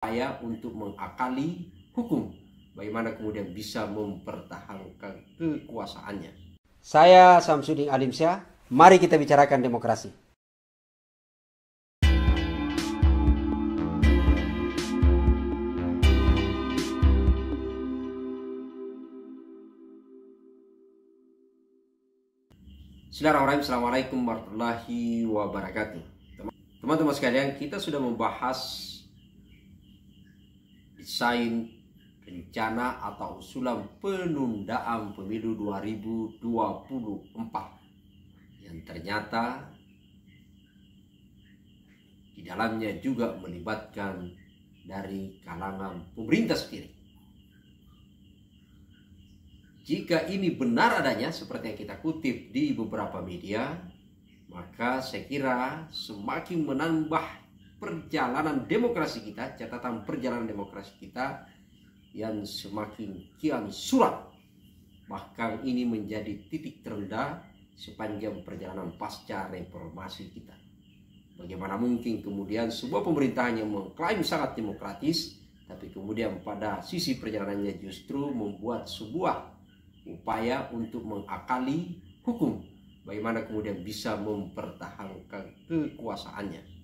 upaya untuk mengakali hukum, bagaimana kemudian bisa mempertahankan kekuasaannya. Saya Samsudin Alimsyah, mari kita bicarakan demokrasi. Bismillahirrahmanirrahim. Assalamualaikum warahmatullahi wabarakatuh. Teman-teman sekalian, kita sudah membahas desain rencana atau usulan penundaan pemilu 2024 yang ternyata di dalamnya juga melibatkan dari kalangan pemerintah sendiri. Jika ini benar adanya seperti yang kita kutip di beberapa media, maka saya kira semakin menambah perjalanan demokrasi kita, catatan perjalanan demokrasi kita yang semakin kian suram. Bahkan ini menjadi titik terendah sepanjang perjalanan pasca reformasi kita. Bagaimana mungkin kemudian sebuah pemerintahan yang mengklaim sangat demokratis, tapi kemudian pada sisi perjalanannya justru membuat sebuah upaya untuk mengakali hukum, bagaimana kemudian bisa mempertahankan kekuasaannya.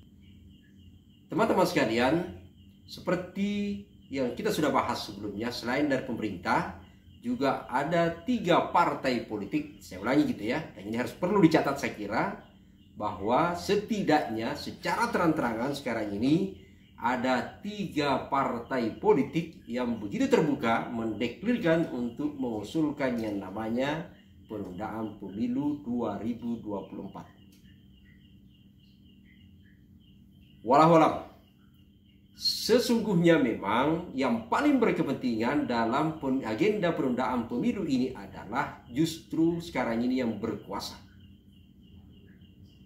Teman-teman sekalian, seperti yang kita sudah bahas sebelumnya, selain dari pemerintah, juga ada 3 partai politik. Saya ulangi gitu ya, dan ini harus perlu dicatat saya kira, bahwa setidaknya secara terang-terangan sekarang ini ada 3 partai politik yang begitu terbuka mendeklirkan untuk mengusulkan yang namanya penundaan pemilu 2024. Walau sesungguhnya memang yang paling berkepentingan dalam agenda penundaan pemilu ini adalah justru sekarang ini yang berkuasa.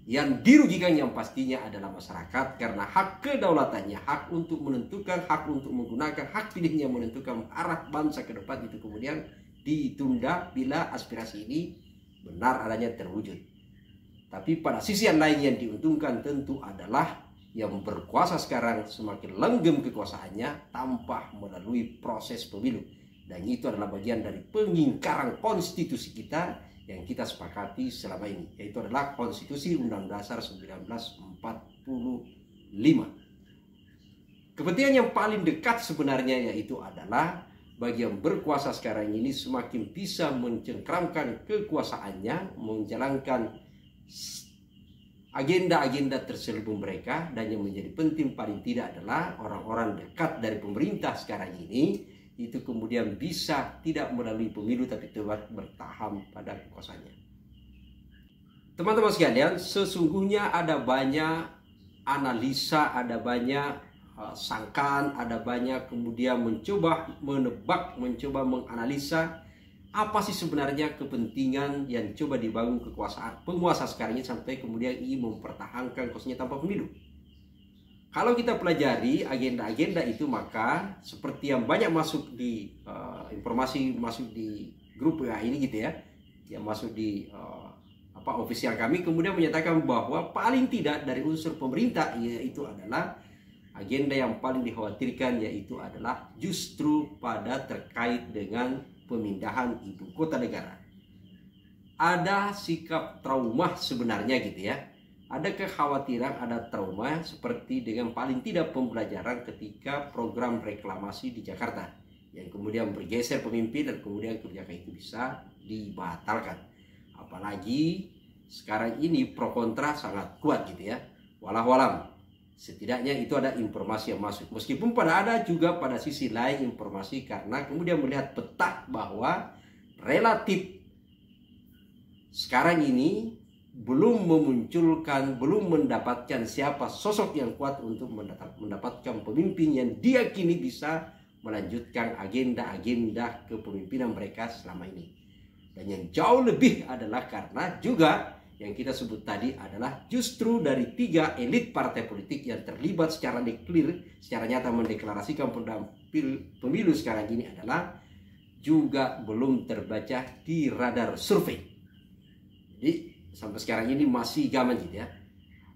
Yang dirugikan yang pastinya adalah masyarakat, karena hak kedaulatannya, hak untuk menentukan, hak untuk menggunakan hak pilihnya menentukan arah bangsa ke depan itu kemudian ditunda bila aspirasi ini benar adanya terwujud. Tapi pada sisi yang lain yang diuntungkan tentu adalah yang berkuasa sekarang semakin langgeng kekuasaannya tanpa melalui proses pemilu. Dan itu adalah bagian dari pengingkaran konstitusi kita yang kita sepakati selama ini, yaitu adalah konstitusi Undang-Undang Dasar 1945. Kepentingan yang paling dekat sebenarnya yaitu adalah bagi yang berkuasa sekarang ini semakin bisa mencengkramkan kekuasaannya, menjalankan agenda-agenda terselubung mereka, dan yang menjadi penting paling tidak adalah orang-orang dekat dari pemerintah sekarang ini itu kemudian bisa tidak melalui pemilu tapi tetap bertahan pada kekuasaannya. Teman-teman sekalian, sesungguhnya ada banyak analisa, ada banyak sangkaan, ada banyak kemudian mencoba menebak, mencoba menganalisa apa sih sebenarnya kepentingan yang coba dibangun kekuasaan penguasa sekarang ini sampai kemudian ingin mempertahankan kuasanya tanpa pemilu. Kalau kita pelajari agenda-agenda itu, maka seperti yang banyak masuk di informasi masuk di grup WA ini gitu ya, yang masuk di ofisial kami, kemudian menyatakan bahwa paling tidak dari unsur pemerintah yaitu adalah agenda yang paling dikhawatirkan yaitu adalah justru pada terkait dengan pemindahan ibu kota negara. Ada sikap trauma sebenarnya gitu ya. Ada kekhawatiran, ada trauma seperti dengan paling tidak pembelajaran ketika program reklamasi di Jakarta yang kemudian bergeser pemimpin dan kemudian kebijakan itu bisa dibatalkan. Apalagi sekarang ini pro kontra sangat kuat gitu ya. Walau setidaknya itu ada informasi yang masuk. Meskipun ada juga pada sisi lain informasi, karena kemudian melihat peta bahwa relatif sekarang ini belum mendapatkan siapa sosok yang kuat untuk mendapatkan pemimpin yang diyakini bisa melanjutkan agenda-agenda kepemimpinan mereka selama ini. Dan yang jauh lebih adalah karena juga yang kita sebut tadi adalah justru dari 3 elit partai politik yang terlibat secara nyata mendeklarasikan pemilu sekarang ini adalah juga belum terbaca di radar survei. Jadi sampai sekarang ini masih gaman gitu ya.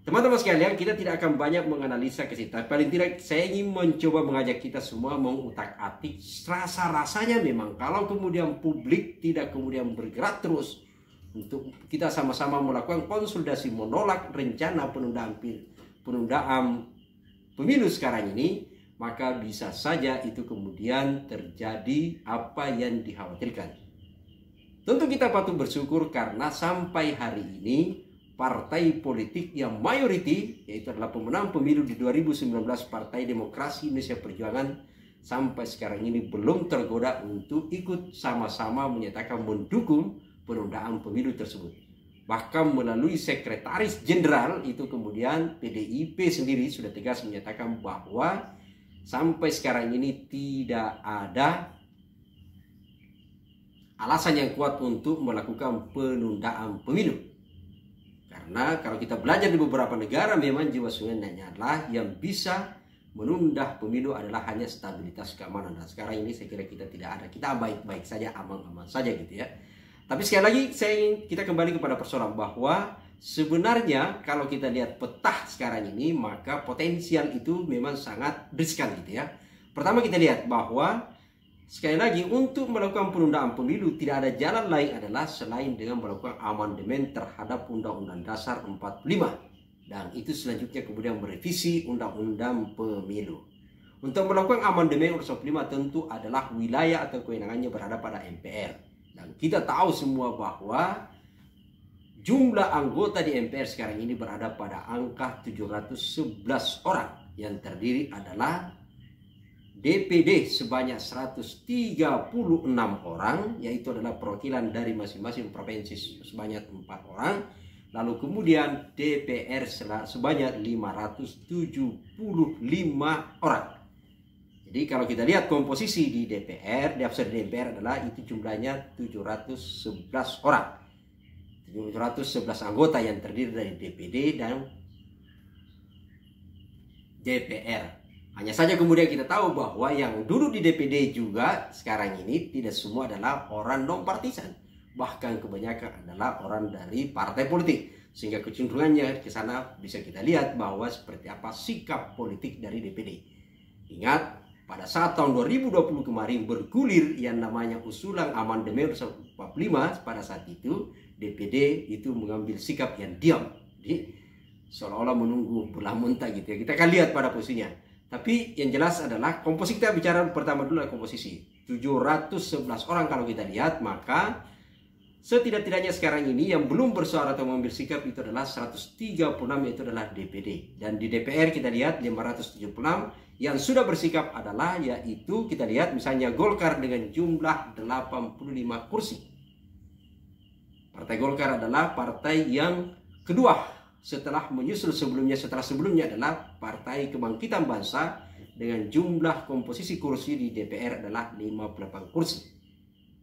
Teman-teman sekalian, kita tidak akan banyak menganalisa ke situ. Paling tidak saya ingin mencoba mengajak kita semua mengutak-atik rasa-rasanya memang kalau kemudian publik tidak kemudian bergerak terus untuk kita sama-sama melakukan konsolidasi menolak rencana penundaan pemilu sekarang ini, maka bisa saja itu kemudian terjadi apa yang dikhawatirkan. Tentu kita patut bersyukur karena sampai hari ini partai politik yang mayoriti, yaitu adalah pemenang pemilu di 2019 Partai Demokrasi Indonesia Perjuangan, sampai sekarang ini belum tergoda untuk ikut sama-sama menyatakan mendukung penundaan pemilu tersebut. Bahkan melalui sekretaris jenderal itu kemudian PDIP sendiri sudah tegas menyatakan bahwa sampai sekarang ini tidak ada alasan yang kuat untuk melakukan penundaan pemilu. Karena kalau kita belajar di beberapa negara memang jiwa sungainya adalah yang bisa menunda pemilu adalah hanya stabilitas keamanan. Dan sekarang ini saya kira kita tidak ada. Kita baik-baik saja, aman-aman saja gitu ya. Tapi sekali lagi kita kembali kepada persoalan bahwa sebenarnya kalau kita lihat peta sekarang ini maka potensial itu memang sangat riskan gitu ya. Pertama kita lihat bahwa sekali lagi untuk melakukan penundaan pemilu tidak ada jalan lain adalah selain dengan melakukan amandemen terhadap Undang-Undang Dasar 45. Dan itu selanjutnya kemudian merevisi Undang-Undang Pemilu. Untuk melakukan amandemen Undang-Undang 45 tentu adalah wilayah atau kewenangannya berada pada MPR. Dan kita tahu semua bahwa jumlah anggota di MPR sekarang ini berada pada angka 711 orang. Yang terdiri adalah DPD sebanyak 136 orang, yaitu adalah perwakilan dari masing-masing provinsi sebanyak 4 orang. Lalu kemudian DPR sebanyak 575 orang. Jadi kalau kita lihat komposisi di DPR, daftar di DPR adalah itu jumlahnya 711 orang. 711 anggota yang terdiri dari DPD dan DPR. Hanya saja kemudian kita tahu bahwa yang duduk di DPD juga sekarang ini tidak semua adalah orang non-partisan. Bahkan kebanyakan adalah orang dari partai politik. Sehingga kecenderungannya ke sana bisa kita lihat bahwa seperti apa sikap politik dari DPD. Ingat, pada saat tahun 2020 kemarin bergulir yang namanya usulan amandemen 45, pada saat itu DPD itu mengambil sikap yang diam. Jadi seolah-olah menunggu bola muntah gitu ya. Kita akan lihat pada posisinya. Tapi yang jelas adalah komposisi, kita bicara pertama dulu adalah komposisi. 711 orang kalau kita lihat, maka setidak-tidaknya sekarang ini yang belum bersuara atau mengambil sikap itu adalah 136, yaitu adalah DPD. Dan di DPR kita lihat 576 yang sudah bersikap adalah yaitu kita lihat misalnya Golkar dengan jumlah 85 kursi. Partai Golkar adalah partai yang kedua setelah sebelumnya adalah Partai Kebangkitan Bangsa dengan jumlah komposisi kursi di DPR adalah 58 kursi.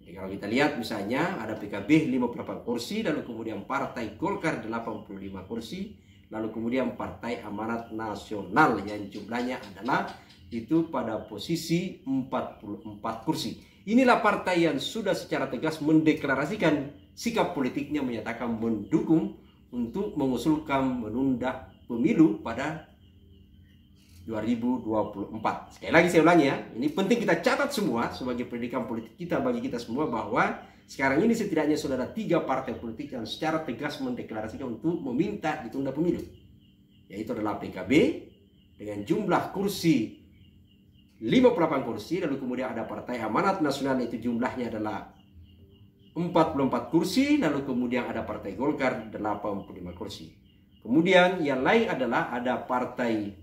Jadi kalau kita lihat misalnya ada PKB 58 kursi, lalu kemudian Partai Golkar 85 kursi, lalu kemudian Partai Amanat Nasional yang jumlahnya adalah itu pada posisi 44 kursi. Inilah partai yang sudah secara tegas mendeklarasikan sikap politiknya, menyatakan mendukung untuk mengusulkan menunda pemilu pada 2024. Sekali lagi saya ulangi ya, ini penting kita catat semua sebagai pendidikan politik kita bagi kita semua bahwa sekarang ini setidaknya sudah ada 3 partai politik yang secara tegas mendeklarasikan untuk meminta ditunda pemilu. Yaitu adalah PKB dengan jumlah kursi 58 kursi, lalu kemudian ada Partai Amanat Nasional itu jumlahnya adalah 44 kursi, lalu kemudian ada Partai Golkar 85 kursi. Kemudian yang lain adalah ada Partai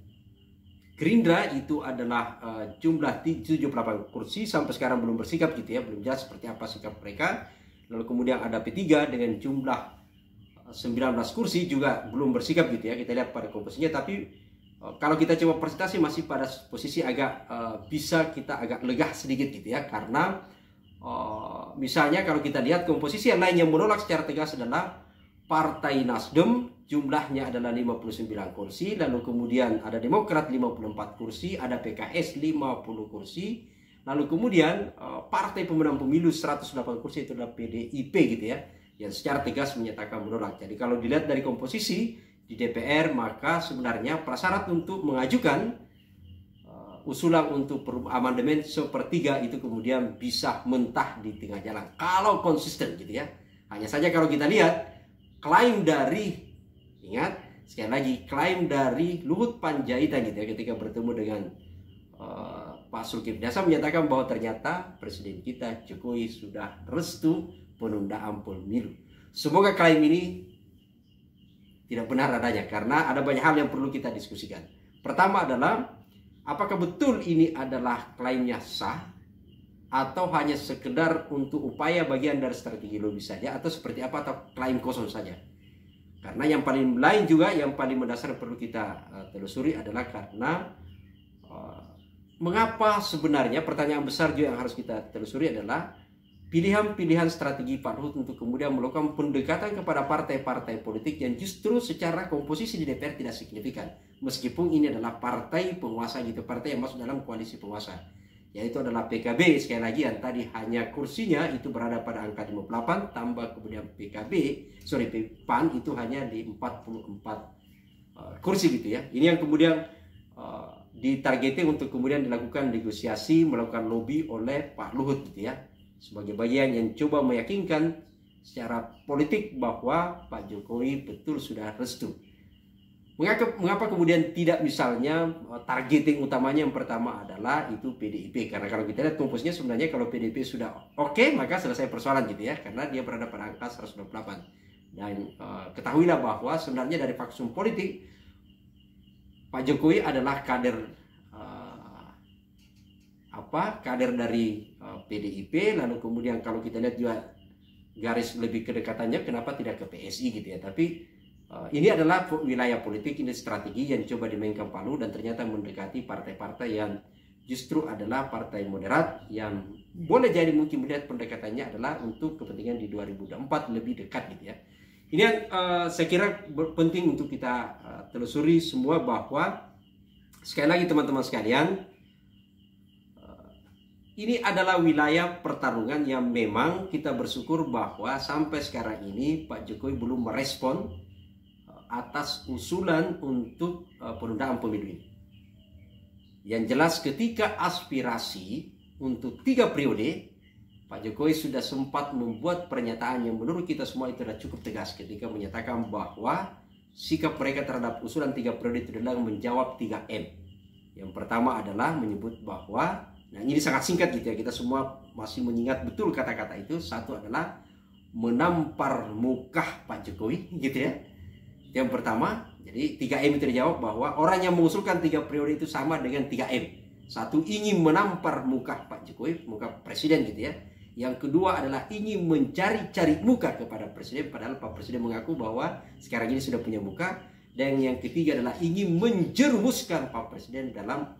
Gerindra itu adalah jumlah 78 kursi, sampai sekarang belum bersikap gitu ya, belum jelas seperti apa sikap mereka. Lalu kemudian ada P3 dengan jumlah 19 kursi juga belum bersikap gitu ya. Kita lihat pada komposisinya, tapi kalau kita coba presentasi masih pada posisi agak bisa kita agak lega sedikit gitu ya, karena misalnya kalau kita lihat komposisi yang lain yang menolak secara tegas adalah Partai Nasdem, jumlahnya adalah 59 kursi, lalu kemudian ada Demokrat 54 kursi, ada PKS 50 kursi, lalu kemudian Partai Pemenang Pemilu 108 kursi itu adalah PDIP gitu ya, yang secara tegas menyatakan menolak. Jadi kalau dilihat dari komposisi di DPR, maka sebenarnya prasyarat untuk mengajukan usulan untuk amandemen sepertiga itu kemudian bisa mentah di tengah jalan kalau konsisten gitu ya. Hanya saja kalau kita lihat klaim dari, ingat sekali lagi, klaim dari Luhut Panjaitan gitu ya, ketika bertemu dengan Pak Zulkifli Hasan menyatakan bahwa ternyata Presiden kita Jokowi sudah restu penundaan pemilu. Semoga klaim ini tidak benar adanya, karena ada banyak hal yang perlu kita diskusikan. Pertama adalah, apakah betul ini adalah klaimnya sah atau hanya sekedar untuk upaya bagian dari strategi lobby saja, atau seperti apa, atau klaim kosong saja. Karena yang paling lain juga, yang paling mendasar perlu kita telusuri adalah karena mengapa sebenarnya, pertanyaan besar juga yang harus kita telusuri adalah pilihan-pilihan strategi Pak Luhut untuk kemudian melakukan pendekatan kepada partai-partai politik yang justru secara komposisi di DPR tidak signifikan. Meskipun ini adalah partai penguasa gitu, partai yang masuk dalam koalisi penguasa. Yaitu adalah PKB, sekali lagi yang tadi hanya kursinya itu berada pada angka 58, tambah kemudian PAN itu hanya di 44 kursi gitu ya. Ini yang kemudian ditargeting untuk kemudian dilakukan negosiasi, melakukan lobby oleh Pak Luhut gitu ya, sebagai bagian yang coba meyakinkan secara politik bahwa Pak Jokowi betul sudah restu. Mengapa kemudian tidak misalnya targeting utamanya yang pertama adalah itu PDIP? Karena kalau kita lihat komposisinya sebenarnya kalau PDIP sudah oke, maka selesai persoalan gitu ya, karena dia berada pada angka 128. Dan ketahuilah bahwa sebenarnya dari faksun politik Pak Jokowi adalah kader kader dari PDIP, lalu kemudian kalau kita lihat juga garis lebih kedekatannya kenapa tidak ke PSI gitu ya. Tapi ini adalah wilayah politik, ini strategi yang coba dimainkan Pak Luhut dan ternyata mendekati partai-partai yang justru adalah partai moderat yang boleh jadi mungkin melihat pendekatannya adalah untuk kepentingan di 2024 lebih dekat gitu ya. Ini yang saya kira penting untuk kita telusuri semua, bahwa sekali lagi teman-teman sekalian, ini adalah wilayah pertarungan yang memang kita bersyukur bahwa sampai sekarang ini Pak Jokowi belum merespon atas usulan untuk penundaan pemilu ini. Yang jelas ketika aspirasi untuk 3 periode, Pak Jokowi sudah sempat membuat pernyataan yang menurut kita semua itu sudah cukup tegas ketika menyatakan bahwa sikap mereka terhadap usulan 3 periode itu adalah menjawab 3M. Yang pertama adalah menyebut bahwa, nah ini sangat singkat gitu ya, kita semua masih mengingat betul kata-kata itu. Satu adalah menampar muka Pak Jokowi gitu ya. Yang pertama, jadi 3M itu dijawab bahwa orang yang mengusulkan 3 periode itu sama dengan 3M. Satu, ingin menampar muka Pak Jokowi, muka presiden gitu ya. Yang kedua adalah ingin mencari-cari muka kepada presiden, padahal Pak Presiden mengaku bahwa sekarang ini sudah punya muka. Dan yang ketiga adalah ingin menjerumuskan Pak Presiden dalam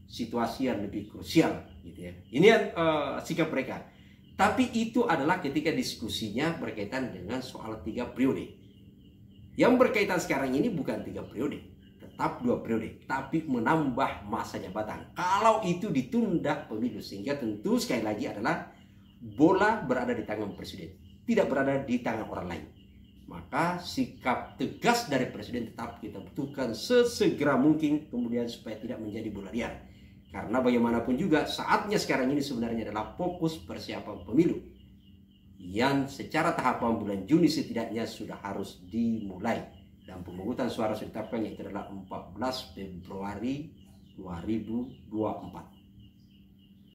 situasi yang lebih krusial gitu ya. Ini yang sikap mereka. Tapi itu adalah ketika diskusinya berkaitan dengan soal 3 periode. Yang berkaitan sekarang ini bukan 3 periode, tetap 2 periode, tapi menambah masa jabatan. Kalau itu ditunda pemilu, sehingga tentu sekali lagi adalah bola berada di tangan presiden, tidak berada di tangan orang lain. Maka sikap tegas dari presiden tetap kita butuhkan sesegera mungkin kemudian supaya tidak menjadi bola liar. Karena bagaimanapun juga saatnya sekarang ini sebenarnya adalah fokus persiapan pemilu yang secara tahapan bulan Juni setidaknya sudah harus dimulai. Dan pemungutan suara sudah ditetapkan, yaitu adalah 14 Februari 2024.